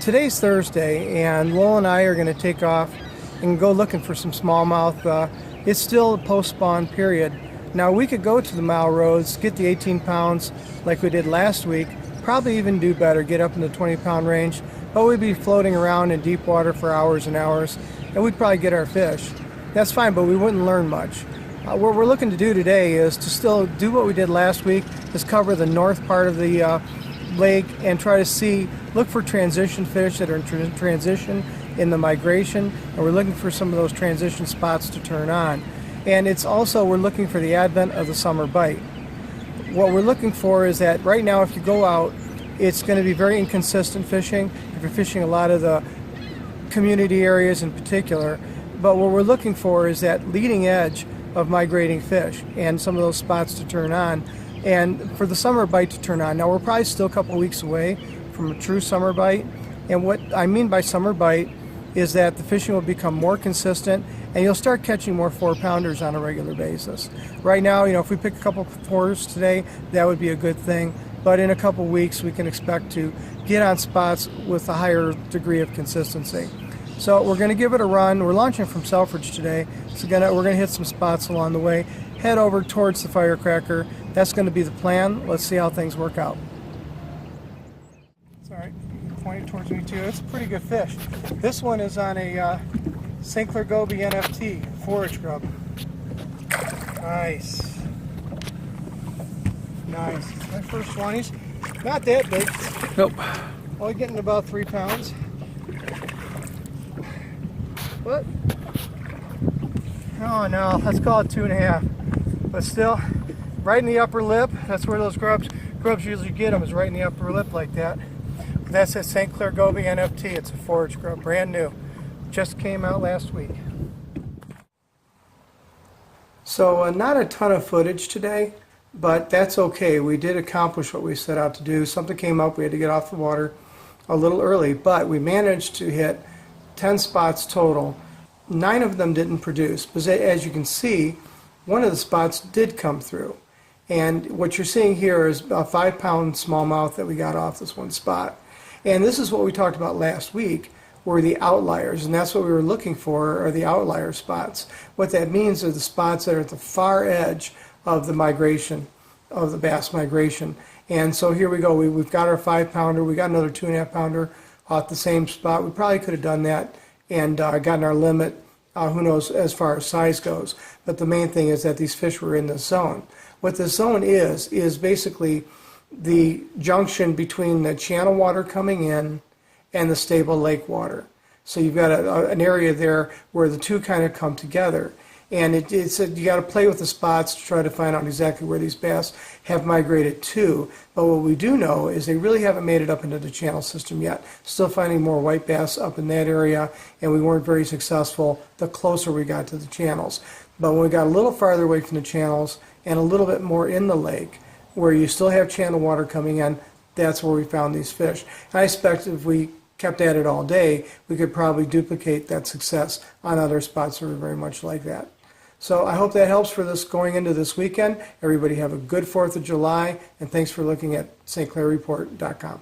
Today's Thursday, and Lowell and I are going to take off and go looking for some smallmouth. It's still a post-spawn period. Now, we could go to the mile roads, get the 18 pounds like we did last week, probably even do better, get up in the 20-pound range, but we'd be floating around in deep water for hours and hours, and we'd probably get our fish. That's fine, but we wouldn't learn much. What we're looking to do today is to still do what we did last week, is cover the north part of the lake and try to look for transition fish that are in transition in the migration, and we're looking for some of those transition spots to turn on. And it's also, we're looking for the advent of the summer bite. What we're looking for is that right now, if you go out, it's going to be very inconsistent fishing, if you're fishing a lot of the community areas in particular. But what we're looking for is that leading edge of migrating fish and some of those spots to turn on, and for the summer bite to turn on. Now, we're probably still a couple weeks away from a true summer bite, and what I mean by summer bite is that the fishing will become more consistent and you'll start catching more 4-pounders on a regular basis. Right now, if we pick a couple 4s today, that would be a good thing, but in a couple weeks we can expect to get on spots with a higher degree of consistency. So we're going to give it a run. We're launching from Selfridge today, so we're going to hit some spots along the way, head over towards the firecracker. That's going to be the plan. Let's see how things work out. It's all right. Point it towards me too. It's a pretty good fish. This one is on a St. Clair Goby NFT, forage grub. Nice. Nice. It's my first one. He's not that big. Nope. Only getting about 3 pounds. What? Oh no, let's call it 2.5. But still, right in the upper lip. That's where those grubs usually get them, is right in the upper lip like that. That's a St. Clair Goby NFT. It's a forage grub, brand new. Just came out last week. So not a ton of footage today, but that's okay. We did accomplish what we set out to do. Something came up, we had to get off the water a little early, but we managed to hit 10 spots total. 9 of them didn't produce, but as you can see, one of the spots did come through. And what you're seeing here is a 5-pound smallmouth that we got off this one spot. And this is what we talked about last week, were the outliers, and that's what we were looking for, are the outlier spots. What that means are the spots that are at the far edge of the migration, of the bass migration. And so here we go, we've got our 5-pounder, we got another 2.5-pounder off the same spot. We probably could have done that and gotten our limit, who knows, as far as size goes. But the main thing is that these fish were in the zone. What the zone is basically the junction between the channel water coming in and the stable lake water. So you've got an area there where the two kind of come together. And you got to play with the spots to try to find out exactly where these bass have migrated to. But what we do know is they really haven't made it up into the channel system yet. Still finding more white bass up in that area, and we weren't very successful the closer we got to the channels. But when we got a little farther away from the channels and a little bit more in the lake, where you still have channel water coming in, that's where we found these fish. And I expect if we kept at it all day, we could probably duplicate that success on other spots that are very much like that. So I hope that helps for this going into this weekend. Everybody have a good 4th of July, and thanks for looking at stclairreport.com.